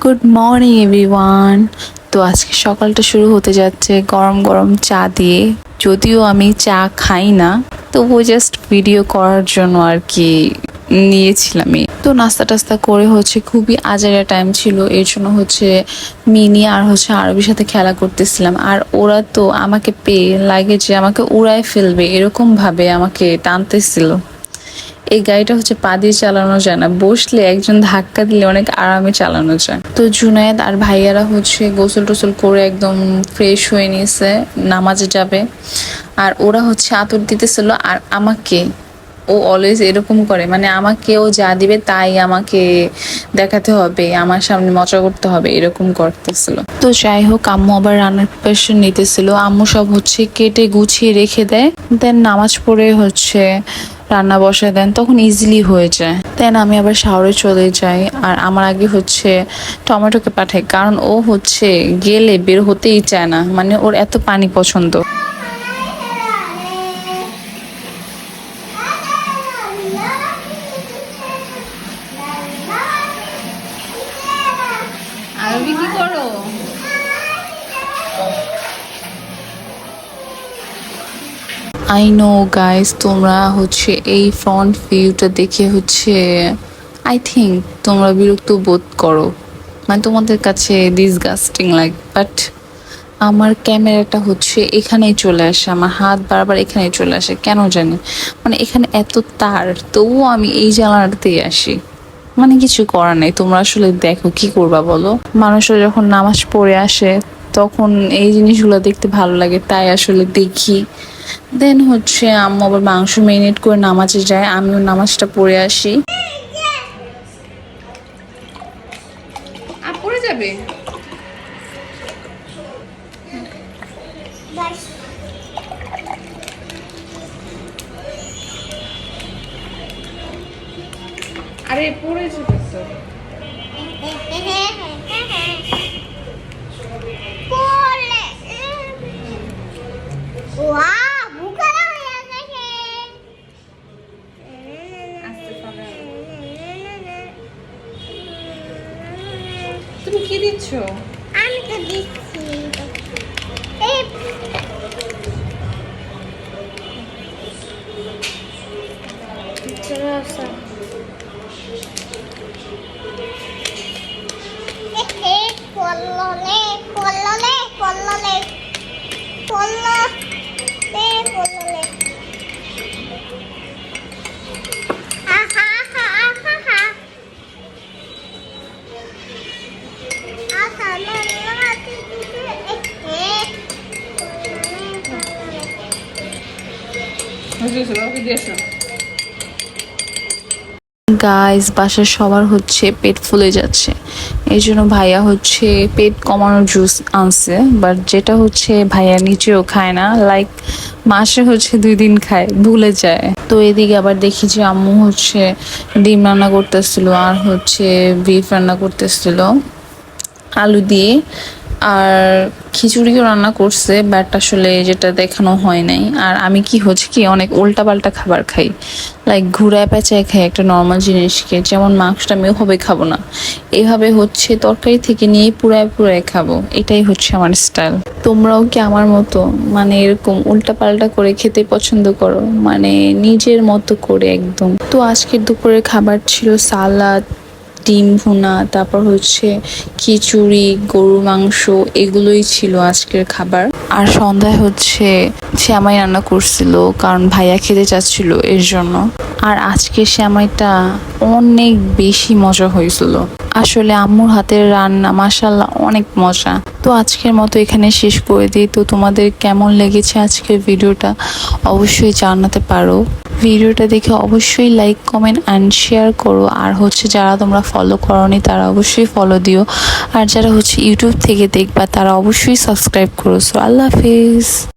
Good morning everyone. তো আজকে সকালটা শুরু হতে যাচ্ছে গরম গরম চা দিয়ে। যদিও আমি চা খাই না, তবুও জাস্ট ভিডিও করার জন্য আর কি নিয়েছিলাম। তো নাস্তা টাস্তা করে খুবই আজারে টাইম ছিল, এর জন্য মিনি আর আরবির সাথে খেলা করতেছিলাম। আর ওরা তো আমাকে পেয়ে লাগে যে আমাকে উড়ায় ফেলবে, এরকম ভাবে আমাকে টানতেছিল। এই গাড়িটা পা দিয়ে চালানো যায় না, বসলে একজন ধাক্কা দিলে অনেক আরামে চালানো যায়। তো জুনায়েদ আর ভাইয়ারা গোসল টোসল করে একদম ফ্রেশ হয়ে নিয়েছে, নামাজে যাবে। আর ওরা আতর দিতেছিল। আর আমাকে ও অলওয়েজ এরকম করে, মানে আমাকেও যা দিবে তাই আমাকে দেখাতে হবে, আমার সামনে মজা করতে হবে, এরকম করতেছিল। তো যাই হোক, আম্মু আবার রান্নার প্রিপারেশন নিতেছিল। আম্মু সব কেটে গুছিয়ে রেখে দেয়, দেন নামাজ পড়ে রান্না বসায় দেন, তখন ইজিলি হয়ে যায়। দেন আমি আবার শাওয়ারে চলে যাই। আর আমার আগে টমেটোকে পাঠাই, কারণ ও গেলে বের হতেই চায় না, মানে ওর এত পানি পছন্দ। আরবি কি করো? আই নো গাইস, তোমরা এই ফ্রন্ট ভিউটা দেখে আই থিঙ্ক তোমরা বিরক্ত বোধ করো, মানে তোমাদের কাছে ডিসগাস্টিং লাগে। বাট আমার ক্যামেরাটা এখানেই চলে আসে, আমার হাত বারবার এখানেই চলে আসে, কেন জানি। মানে এখানে এত তার, তবুও আমি এই জানালাটাতেই আসি। মানে কিছু করার নেই, তোমরা আসলে দেখো, কি করবা বলো। মানুষরা যখন নামাজ পড়ে আসে তখন এই জিনিসগুলো দেখতে ভালো লাগে, তাই আসলে দেখি। দেন আম্মু আবার মাংস মেরিনেট করে নামাজে যায়, আমিও নামাজটা পড়ে আসি। পড়ে যাবে। আরে পড়ে যাবে তো। তুমি কি দিচ্ছ? আমি তো দিচ্ছি। গাইস, বাসার সবার পেট ফুলে যাচ্ছে, এই জন্য ভাইয়া পেট কমানোর জুস আনছে। বাট যেটা ভাইয়া নিচেও খায় না, লাইক মাসে 2 দিন খায়, ভুলে যায়। তো এদিকে আবার দেখি যে আম্মু ডিম রান্না করতেছিল, আর বিফ রান্না করতেছিল আলু দিয়ে। আর খিচুড়িও রান্না করছে, বাট আসলে যেটা দেখানো হয় নাই। আর আমি কি অনেক উল্টাপাল্টা খাবার খাই, লাইক ঘুরায় পেঁচায় খাই একটা নর্মাল জিনিসকে। যেমন মাংসটা আমি ওভাবে খাবো না, এইভাবে তরকারি থেকে নিয়ে পুরায় পুরায় খাবো, এটাই আমার স্টাইল। তোমরাও কি আমার মতো, মানে এরকম উল্টাপাল্টা করে খেতে পছন্দ করো, মানে নিজের মতো করে একদম? তো আজকের দুপুরের খাবার ছিল সালাদ, ডিম ভুনা, তারপর খিচুড়ি, গরুর মাংস, এগুলোই ছিল আজকের খাবার। আর সন্ধ্যায় শ্যামাই রান্না করছিল, কারণ ভাইয়া খেতে চাচ্ছিল এর জন্য। আর আজকে শ্যামাইটা অনেক বেশি মজা হয়েছিল, আসলে আম্মুর হাতের রান্না মাশাআল্লাহ অনেক মজা। তো আজকের মতো এখানে শেষ করে দিই। তো তোমাদের কেমন লেগেছে আজকের ভিডিওটা অবশ্যই জানাতে পারো। ভিডিওটা দেখে অবশ্যই লাইক, কমেন্ট অ্যান্ড শেয়ার করো। আর যারা তোমরা ফলো করোনি তারা অবশ্যই ফলো দিও। আর যারা ইউটিউব থেকে দেখবা তারা অবশ্যই সাবস্ক্রাইব করো। সো আল্লাহ হাফিজ।